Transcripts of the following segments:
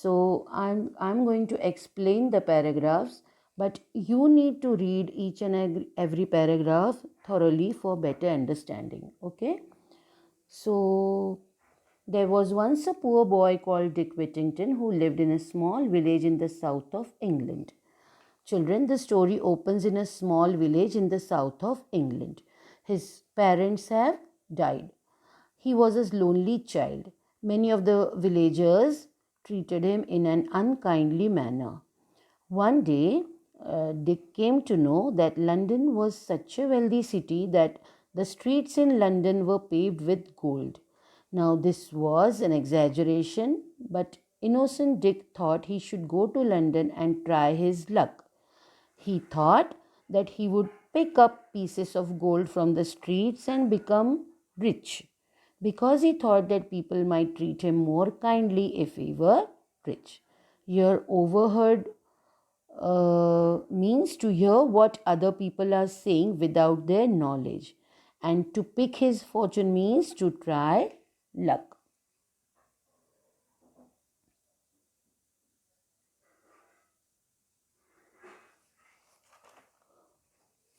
So I'm going to explain the paragraphs, but you need to read each and every paragraph thoroughly for better understanding. Okay? So there was once a poor boy called Dick Whittington who lived in a small village in the south of England. Children, the story opens in a small village in the south of England. His parents have died. He was a lonely child. Many of the villagers treated him in an unkindly manner. One day, Dick came to know that London was such a wealthy city that the streets in London were paved with gold. Now, this was an exaggeration, but innocent Dick thought he should go to London and try his luck. He thought that he would pick up pieces of gold from the streets and become rich because he thought that people might treat him more kindly if he were rich. Your overheard means to hear what other people are saying without their knowledge, and to pick his fortune means to try luck.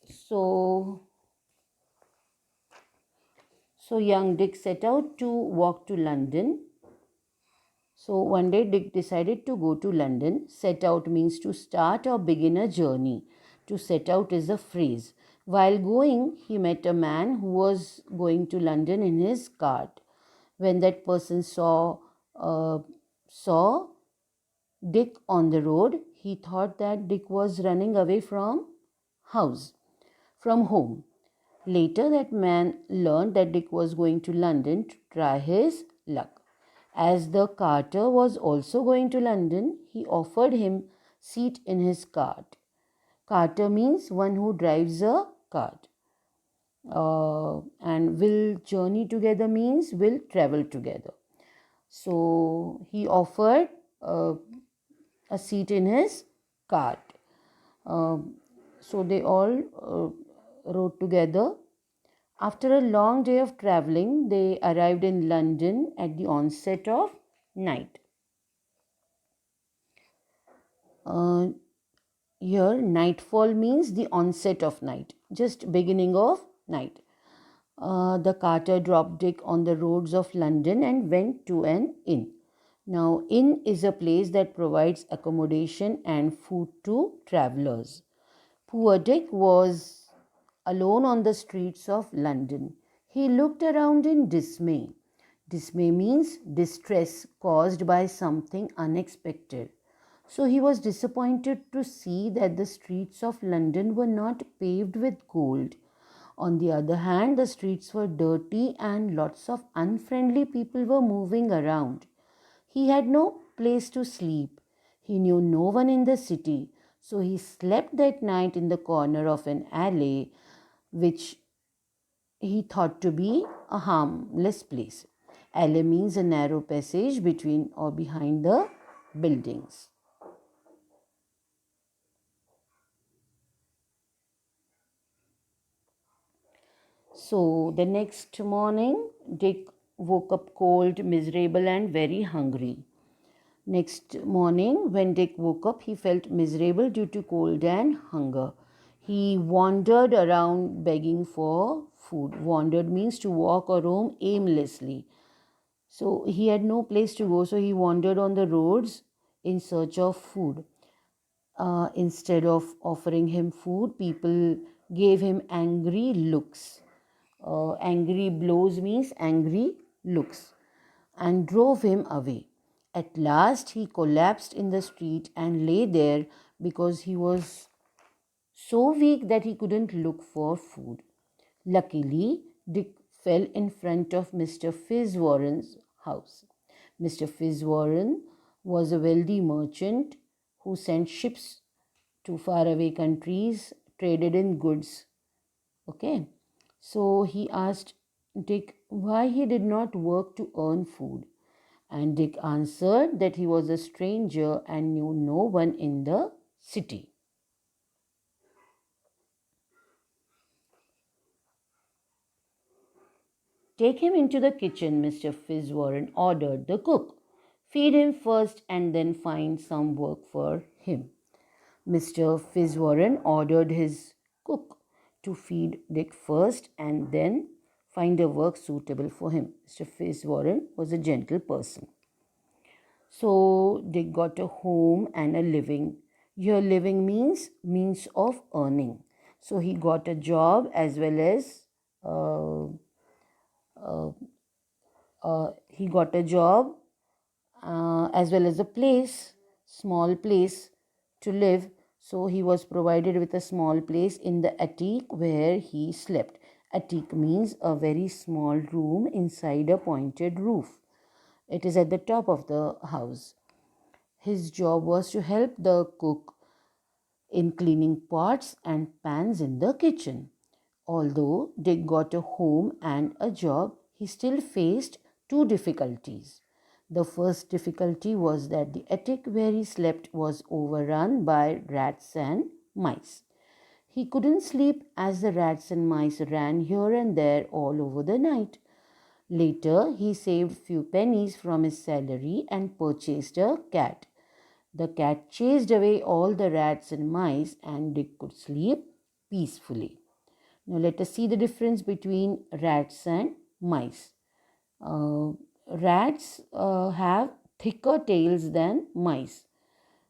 So, so young Dick set out to walk to London. So one day Dick decided to go to London. Set out means to start or begin a journey. To set out is a phrase. While going, he met a man who was going to London in his cart. When that person saw Dick on the road, he thought that Dick was running away house, from home. Later, that man learned that Dick was going to London to try his luck. As the carter was also going to London, he offered him seat in his cart. Carter means one who drives a cart. And will journey together means will travel together. So he offered uh, a seat in his cart. So they all rode together. After a long day of traveling, they arrived in London at the onset of night. Uh, Here, nightfall means the onset of night, just beginning of night. The carter dropped Dick on the roads of London and went to an inn. Now, inn is a place that provides accommodation and food to travelers. Poor Dick was alone on the streets of London. He looked around in dismay. Dismay means distress caused by something unexpected. So he was disappointed to see that the streets of London were not paved with gold. On the other hand, the streets were dirty and lots of unfriendly people were moving around. He had no place to sleep. He knew no one in the city, so he slept that night in the corner of an alley, which he thought to be a harmless place. Alley means a narrow passage between or behind the buildings. So the next morning, Dick woke up cold, miserable, and very hungry. Next morning, when Dick woke up, he felt miserable due to cold and hunger. He wandered around begging for food. Wandered means to walk or roam aimlessly. So he had no place to go, so he wandered on the roads in search of food. Instead of offering him food, people gave him angry looks. Angry blows means angry looks, and drove him away. At last, he collapsed in the street and lay there because he was so weak that he couldn't look for food. Luckily, Dick fell in front of Mr. Fitzwarren's house. Mr. Fitzwarren was a wealthy merchant who sent ships to faraway countries, traded in goods. Okay. So he asked Dick why he did not work to earn food. And Dick answered that he was a stranger and knew no one in the city. Take him into the kitchen, Mr. Fitzwarren ordered the cook. Feed him first and then find some work for him. Mr. Fitzwarren ordered his cook to feed Dick first and then find a work suitable for him. Mr. Fitzwarren was a gentle person. So Dick got a home and a living. Here, living means means of earning. So he got a job as well as uh, uh, he got a job as well as a place, small place to live. So he was provided with a small place in the attic where he slept. Attic means a very small room inside a pointed roof. It is at the top of the house. His job was to help the cook in cleaning pots and pans in the kitchen. Although Dick got a home and a job, he still faced two difficulties. The first difficulty was that the attic where he slept was overrun by rats and mice. He couldn't sleep as the rats and mice ran here and there all over the night. Later, he saved few pennies from his salary and purchased a cat. The cat chased away all the rats and mice, and Dick could sleep peacefully. Now, let us see the difference between rats and mice. Uh, Rats have thicker tails than mice.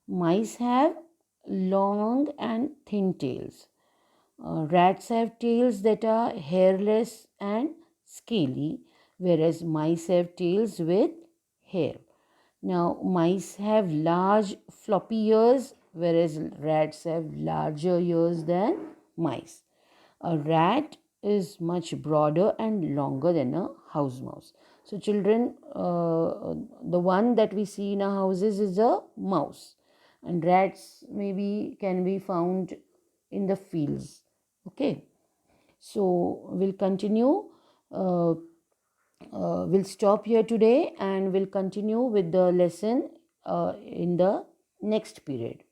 Mice have long and thin tails. Rats have tails that are hairless and scaly, whereas mice have tails with hair. Now, mice have large floppy ears, whereas rats have larger ears than mice. A rat is much broader and longer than a house mouse. So, children, the one that we see in our houses is a mouse, and rats maybe can be found in the fields. Okay, so we'll continue. Uh, we'll stop here today and we'll continue with the lesson in the next period.